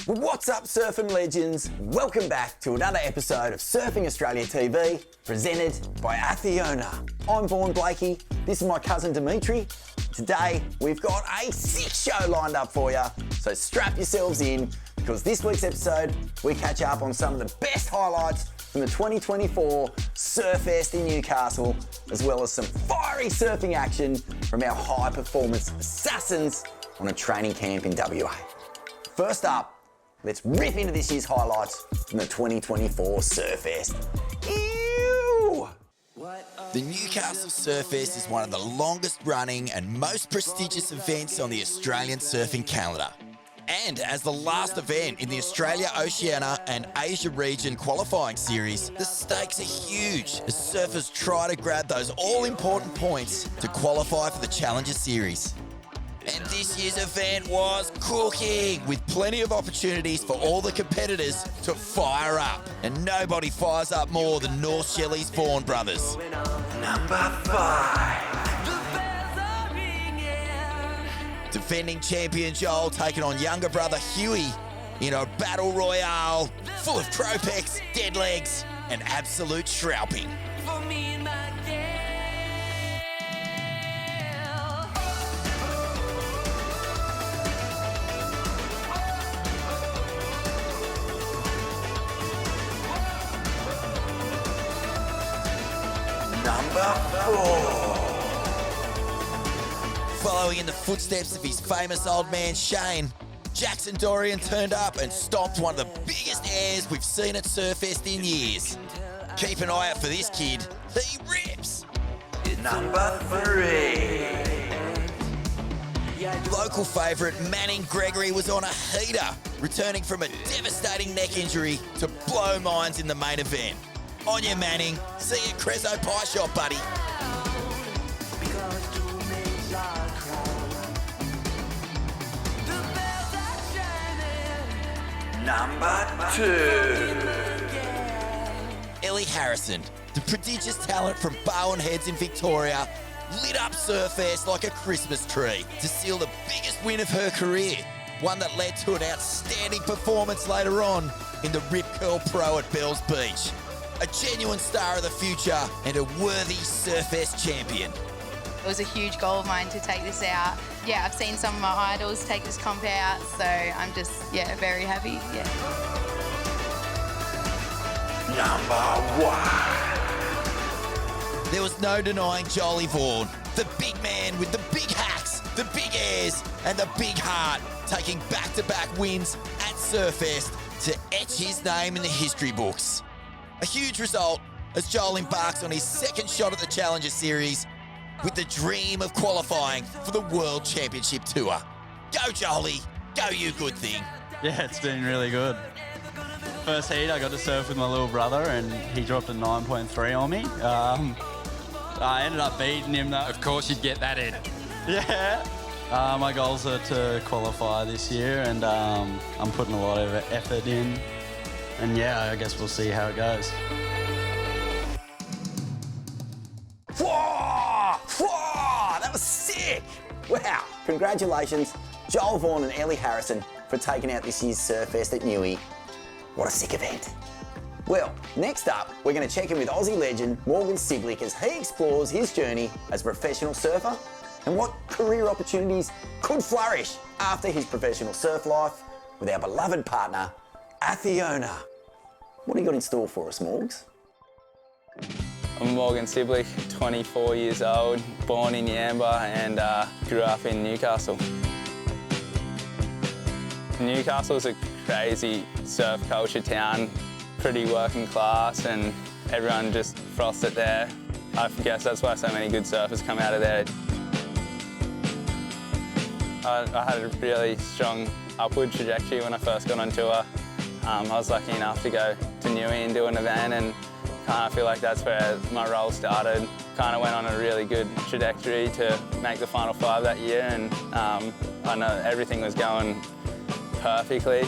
What's up, surfing legends? Welcome back to another episode of Surfing Australia TV, presented by Athiona. I'm Vaughan Blakey, this is my cousin Dimitri. Today, we've got a sick show lined up for you, so strap yourselves in, because this week's episode, we catch up on some of the best highlights from the 2024 Surfest in Newcastle, as well as some fiery surfing action from our high-performance assassins on a training camp in WA. First up, let's rip into this year's highlights from the 2024 Surfest. Ew! The Newcastle Surfest is one of the longest running and most prestigious events on the Australian surfing calendar. And as the last event in the Australia, Oceania and Asia region qualifying series, the stakes are huge as surfers try to grab those all-important points to qualify for the Challenger Series. And this year's event was cooking, with plenty of opportunities for all the competitors to fire up. And nobody fires up more than North Shelley's Vaughan brothers. Number 5. Defending champion Joel taking on younger brother Huey in a battle royale full of tropex, dead legs, and absolute shrouping. Number 4. Following in the footsteps of his famous old man Shane, Jackson Dorian turned up and stomped one of the biggest airs we've seen at Surfest in years. Keep an eye out for this kid, he rips! Number 3. Local favourite Manning Gregory was on a heater, returning from a devastating neck injury to blow minds in the main event. On you, Manning. See you at Crezo Pie Shop, buddy. Number 2. Ellie Harrison, the prodigious talent from Bowen Heads in Victoria, lit up Surfest like a Christmas tree to seal the biggest win of her career, one that led to an outstanding performance later on in the Rip Curl Pro at Bells Beach. A genuine star of the future and a worthy Surfest champion. It was a huge goal of mine to take this out. Yeah, I've seen some of my idols take this comp out, so I'm just, very happy, Number 1. There was no denying Jolie Vaughan, the big man with the big hacks, the big airs, and the big heart, taking back-to-back wins at Surfest to etch his name in the history books. A huge result as Joel embarks on his second shot at the Challenger Series with the dream of qualifying for the World Championship Tour. Go Jolie, go you good thing. Yeah, it's been really good. First heat, I got to surf with my little brother and he dropped a 9.3 on me. I ended up beating him though. Of course you'd get that in. Yeah. My goals are to qualify this year and I'm putting a lot of effort in. And I guess we'll see how it goes. That was sick! Wow, congratulations, Joel Vaughan and Ellie Harrison, for taking out this year's Surfest at Newey. What a sick event. Well, next up, we're going to check in with Aussie legend Morgan Cibilic as he explores his journey as a professional surfer and what career opportunities could flourish after his professional surf life with our beloved partner, Athiona. What do you got in store for us, Morgs? I'm Morgan Cibilic, 24 years old, born in Yamba and grew up in Newcastle. Newcastle's a crazy surf culture town, pretty working class and everyone just froths it there. I guess that's why so many good surfers come out of there. I had a really strong upward trajectory when I first got on tour. I was lucky enough to go to Newey and do an event and kind of feel like that's where my role started. Kind of went on a really good trajectory to make the final 5 that year and I know everything was going perfectly.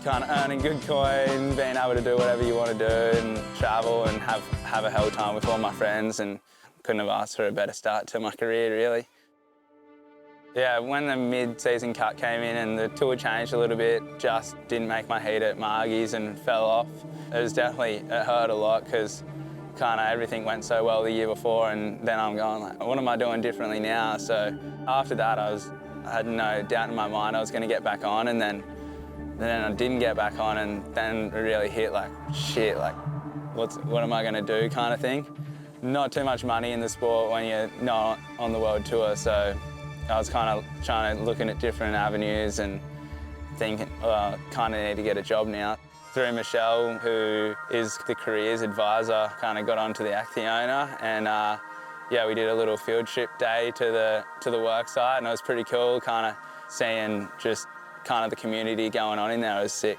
Kind of earning good coin, being able to do whatever you want to do and travel and have a hell time with all my friends and couldn't have asked for a better start to my career really. Yeah, when the mid-season cut came in and the tour changed a little bit, just didn't make my heat at Margie's and fell off. It hurt a lot because kind of everything went so well the year before, and then I'm going like, what am I doing differently now? So after that, I had no doubt in my mind I was going to get back on, and then I didn't get back on, and then it really hit like, shit, like, what am I going to do kind of thing. Not too much money in the sport when you're not on the world tour, so I was kind of looking at different avenues and thinking, kind of need to get a job now. Through Michelle, who is the careers advisor, kind of got onto the Acciona, and yeah, we did a little field trip day to the work site, and it was pretty cool, kind of seeing just kind of the community going on in there. It was sick.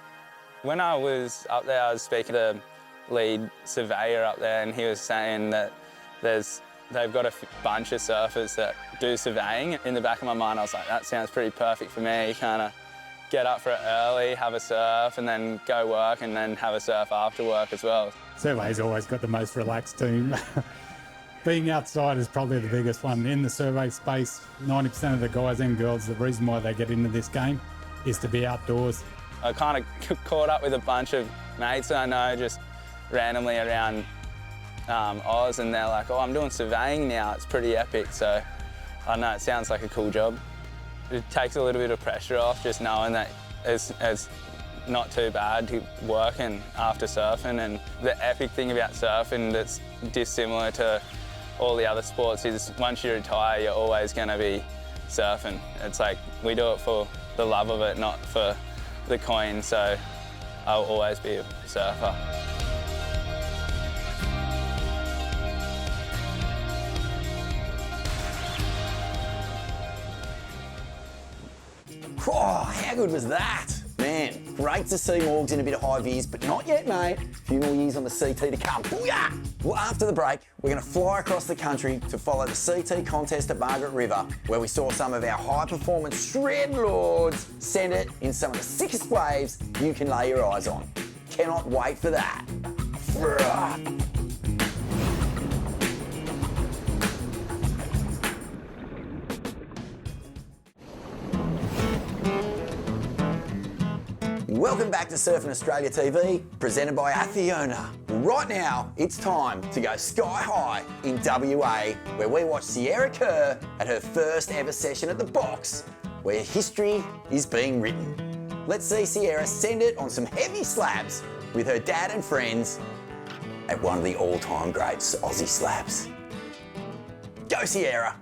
When I was up there, I was speaking to the lead surveyor up there, and he was saying that they've got a bunch of surfers that do surveying. In the back of my mind, I was like, that sounds pretty perfect for me. Kind of get up for it early, have a surf, and then go work, and then have a surf after work as well. Survey's always got the most relaxed team. Being outside is probably the biggest one. In the survey space, 90% of the guys and girls, the reason why they get into this game is to be outdoors. I kind of caught up with a bunch of mates I know just randomly around Oz, and they're like, oh, I'm doing surveying now, it's pretty epic. So I don't know, it sounds like a cool job. It takes a little bit of pressure off just knowing that it's not too bad to working after surfing. And the epic thing about surfing that's dissimilar to all the other sports is once you retire, you're always going to be surfing. It's like we do it for the love of it, not for the coin, so I'll always be a surfer. Oh, how good was that? Man, great to see Morgs in a bit of high vis, but not yet, mate. A few more years on the CT to come. Booyah! Well, after the break, we're going to fly across the country to follow the CT contest at Margaret River, where we saw some of our high-performance shred lords send it in some of the sickest waves you can lay your eyes on. Cannot wait for that. Welcome back to Surfing Australia TV, presented by Acciona. Right now, it's time to go sky high in WA, where we watch Sierra Kerr at her first ever session at the box, where history is being written. Let's see Sierra send it on some heavy slabs with her dad and friends at one of the all-time greats Aussie slabs. Go Sierra!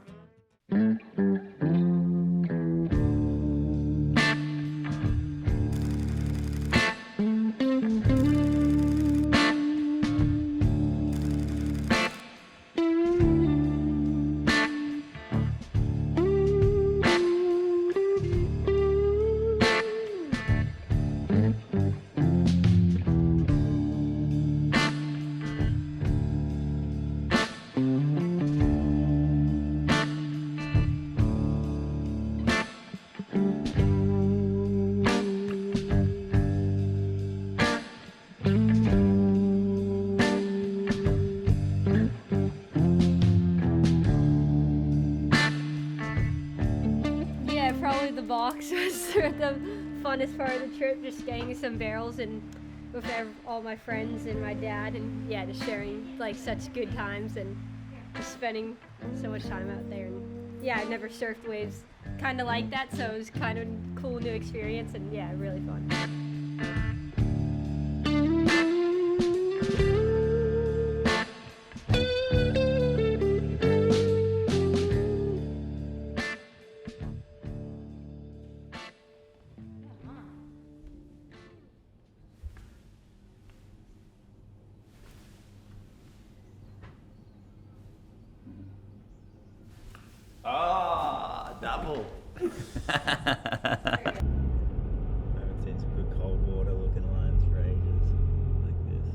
box was sort of the funnest part of the trip, just getting some barrels and with all my friends and my dad, and yeah, just sharing like such good times and just spending so much time out there. And yeah, I've never surfed waves kind of like that, so it was kind of a cool new experience, and yeah, really fun. Double. Haven't seen some good cold water looking lines for ages like this.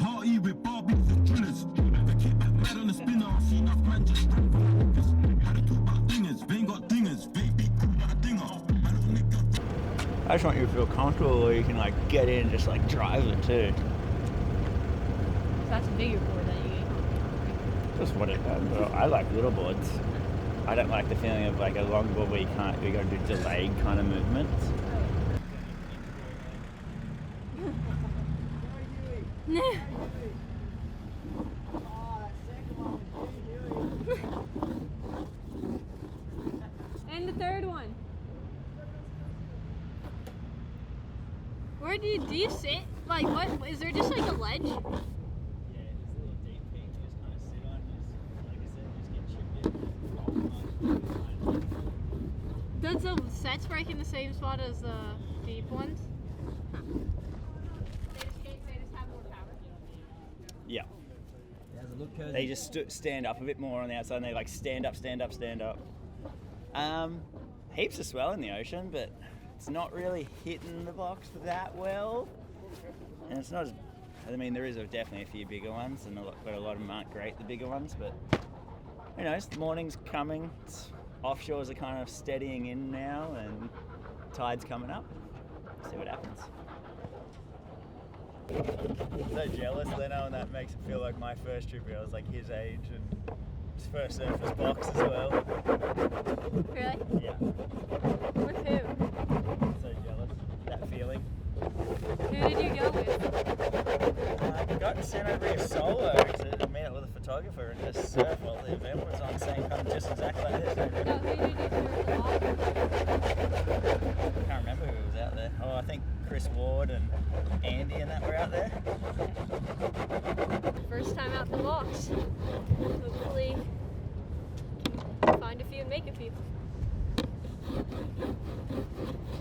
Party with barbecues and drillers. They keep back mad on the spinner. See enough man just run for the focus. How they talk about dingers, they ain't got dingers. They be cool like a dinger. I don't nigga. I just want you to feel comfortable where you can like get in and just like drive it too. that's a bigger board that you get. Just what it well, I like little boards. I don't like the feeling of like a long board where you got to do delayed kind of movements. And the third one. Where do you sit? Like, what is there? Just like a ledge? Yeah, it's a little deep pit. You just kind of sit on. Like I said, just get chipped in. Does the sets break in the same spot as the deep ones? They just have more power. Yeah. They just stand up a bit more on the outside, and they like stand up. Heaps of swell in the ocean, but it's not really hitting the box that well. And it's not as, I mean, there is definitely a few bigger ones, and but a lot of them aren't great, the bigger ones, but who knows, the morning's coming. Offshores are kind of steadying in now, and tide's coming up. See what happens. So jealous, Leno, and that makes it feel like my first trip here. I was like his age, and his first Surfers box as well. Really? Yeah. With who? So jealous. That feeling. Who did you go with? I got sent over here solo to meet up with a photographer and just surf while the event was on, same kind of just exactly like this. No, who did you surf with? I can't remember who was out there. Oh, I think Chris Ward and Andy and that were out there. First time out the box. Hopefully can find a few and make a few.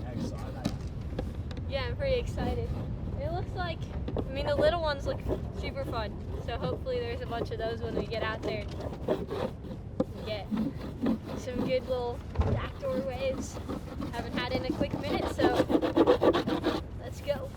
How excited. Yeah, I'm pretty excited. It looks like, I mean, the little ones look super fun. So hopefully there's a bunch of those when we get out there and get some good little backdoor waves. Haven't had in a quick minute, so let's go.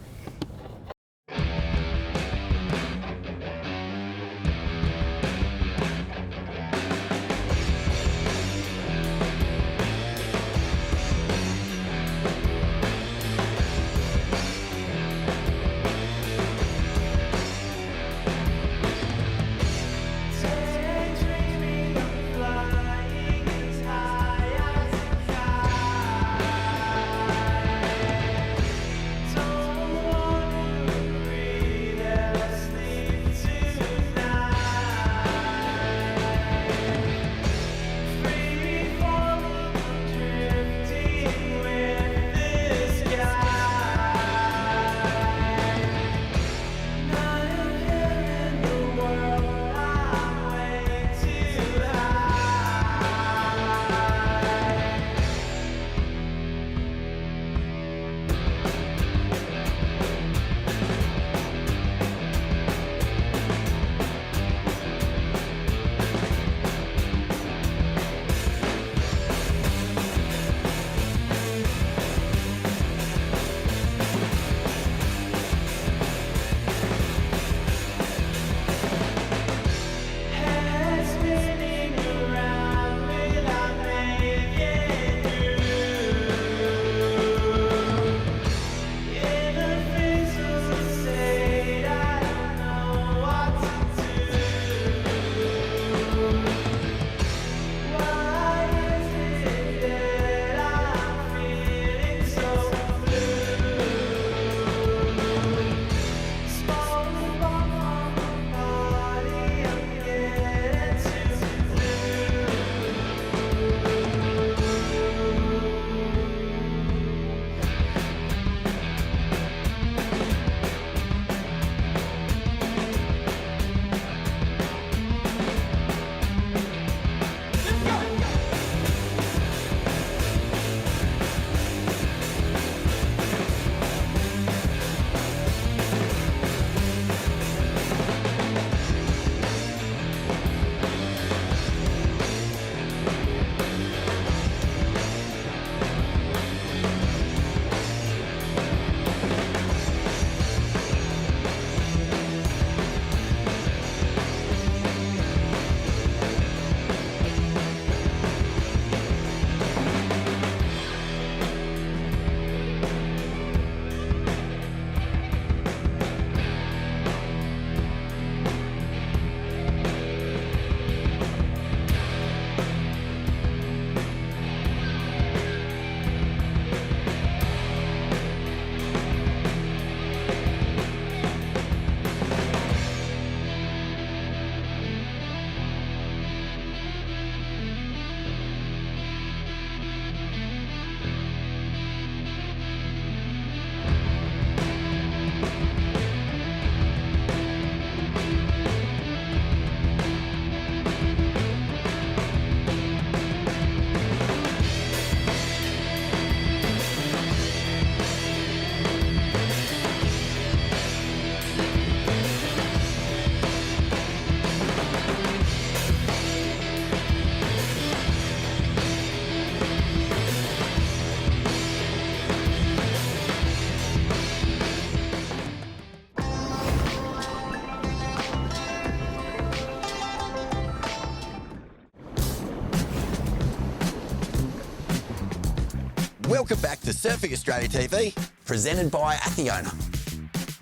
Welcome back to Surfing Australia TV. Presented by Athiona.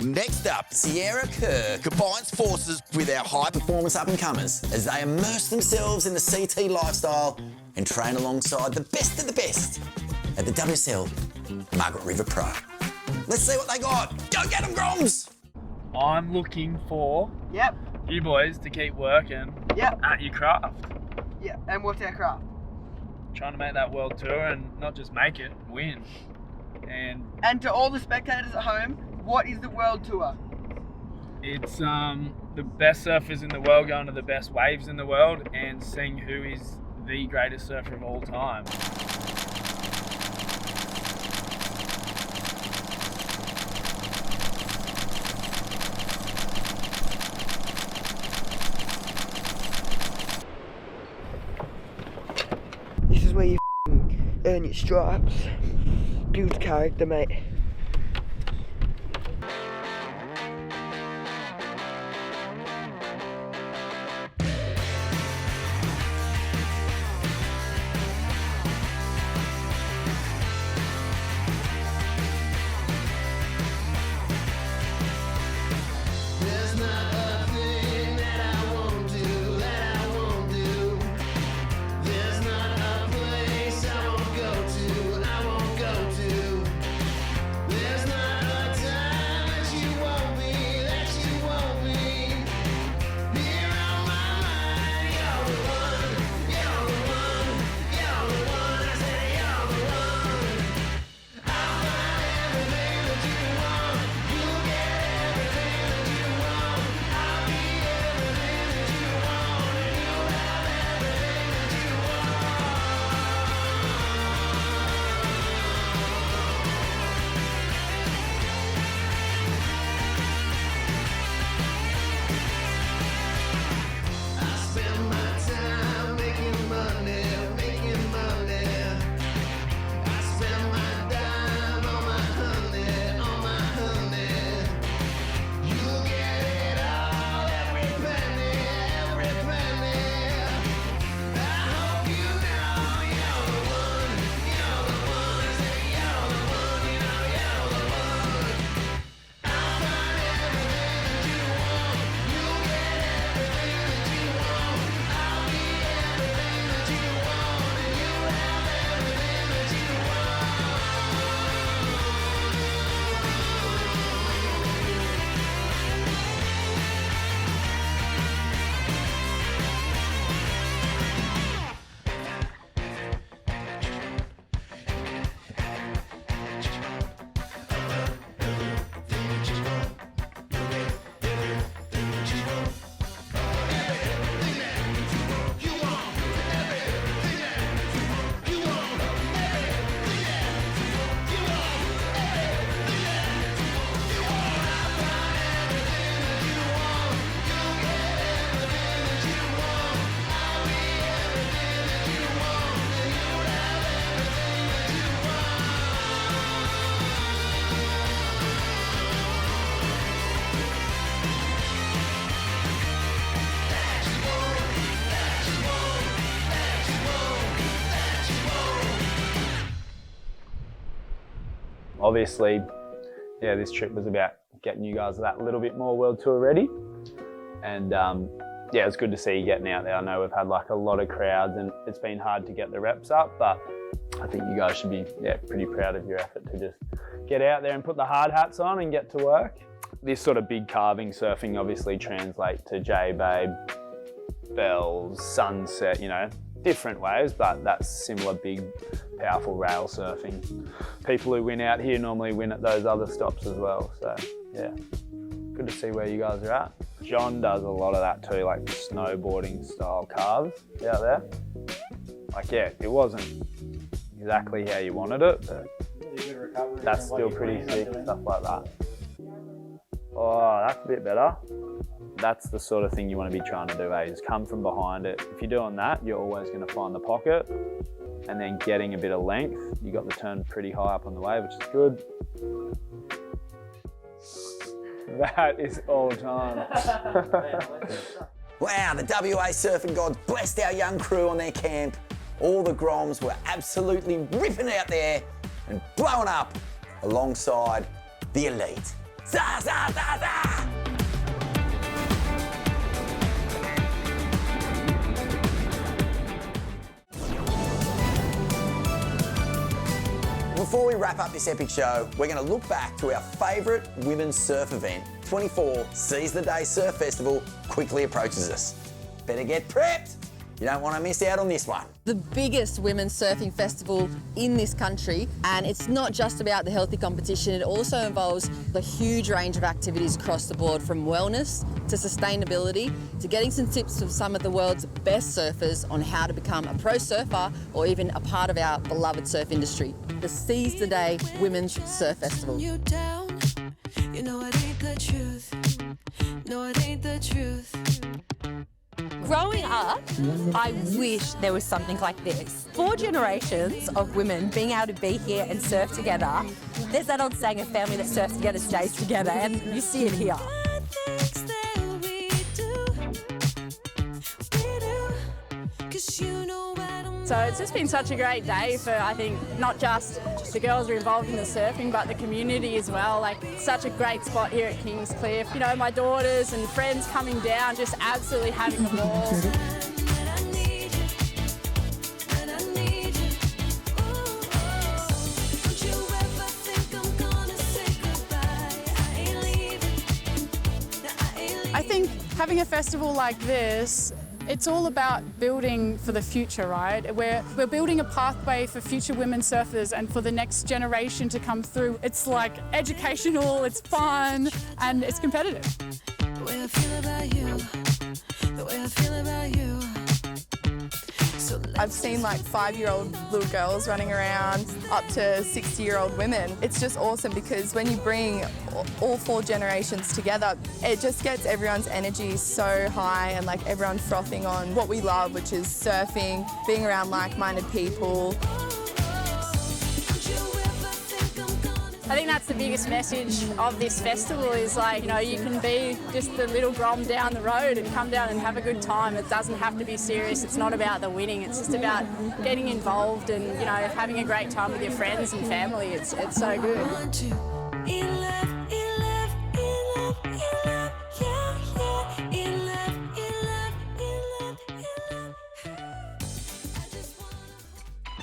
Next up, Sierra Kerr combines forces with our high Performance up-and-comers as they immerse themselves in the CT lifestyle and train alongside the best of the best at the WSL Margaret River Pro. Let's see what they got. Go get them, Groms! I'm looking for you boys to keep working at your craft. Yeah, and what's our craft? Trying to make that world tour and not just make it, win. And to all the spectators at home, what is the world tour? It's the best surfers in the world going to the best waves in the world and seeing who is the greatest surfer of all time. This is where you earn your stripes. Build character, mate. Obviously, yeah, this trip was about getting you guys that little bit more world tour ready. And yeah, it's good to see you getting out there. I know we've had like a lot of crowds and it's been hard to get the reps up, but I think you guys should be pretty proud of your effort to just get out there and put the hard hats on and get to work. This sort of big carving surfing obviously translates to J-Babe, Bells, Sunset, you know, different waves, but that's similar big, powerful rail surfing. People who win out here normally win at those other stops as well. So yeah, good to see where you guys are at. John does a lot of that too, like snowboarding style carves out there. Like, yeah, it wasn't exactly how you wanted it, but that's still pretty sick, stuff like that. Oh, that's a bit better. That's the sort of thing you want to be trying to do, is come from behind it. If you're doing that, you're always going to find the pocket, and then getting a bit of length. You got the turn pretty high up on the wave, which is good. That is all time. Wow, the WA surfing gods blessed our young crew on their camp. All the Groms were absolutely ripping out there and blowing up alongside the elite. Za, za, za, za! Before we wrap up this epic show, we're going to look back to our favourite women's surf event. 24 Seize the Day Surf Festival quickly approaches us. Better get prepped. You don't want to miss out on this one. The biggest women's surfing festival in this country, and it's not just about the healthy competition, it also involves a huge range of activities across the board, from wellness to sustainability to getting some tips from some of the world's best surfers on how to become a pro surfer or even a part of our beloved surf industry. The Seize the Day Women's Surf Festival. You know it ain't the truth. No, it ain't the truth. Growing up, I wish there was something like this. 4 generations of women being able to be here and surf together. There's that old saying, a family that surfs together stays together, and you see it here. So it's just been such a great day for, I think, not just the girls who are involved in the surfing, but the community as well. Like, such a great spot here at Kingscliff. You know, my daughters and friends coming down, just absolutely having a ball. I think having a festival like this, it's all about building for the future, right? We're building a pathway for future women surfers and for the next generation to come through. It's like educational, it's fun, and it's competitive. The way I feel about you, the way I feel about you. I've seen like 5-year-old little girls running around up to 60-year-old women. It's just awesome because when you bring all 4 generations together, it just gets everyone's energy so high and like everyone frothing on what we love, which is surfing, being around like-minded people. I think that's the biggest message of this festival is, like, you know, you can be just the little Grom down the road and come down and have a good time. It doesn't have to be serious. It's not about the winning. It's just about getting involved and, you know, having a great time with your friends and family. It's so good.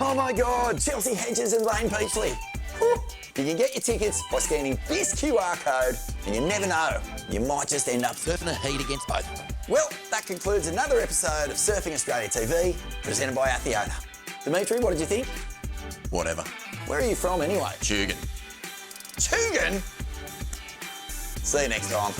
Oh my God, Chelsea Hedges and Lane Beachley. Whew. You can get your tickets by scanning this QR code, and you never know, you might just end up surfing a heat against both of them. Well, that concludes another episode of Surfing Australia TV, presented by Athiona. Dimitri, what did you think? Whatever. Where are you from anyway? Chugan. Chugan? See you next time.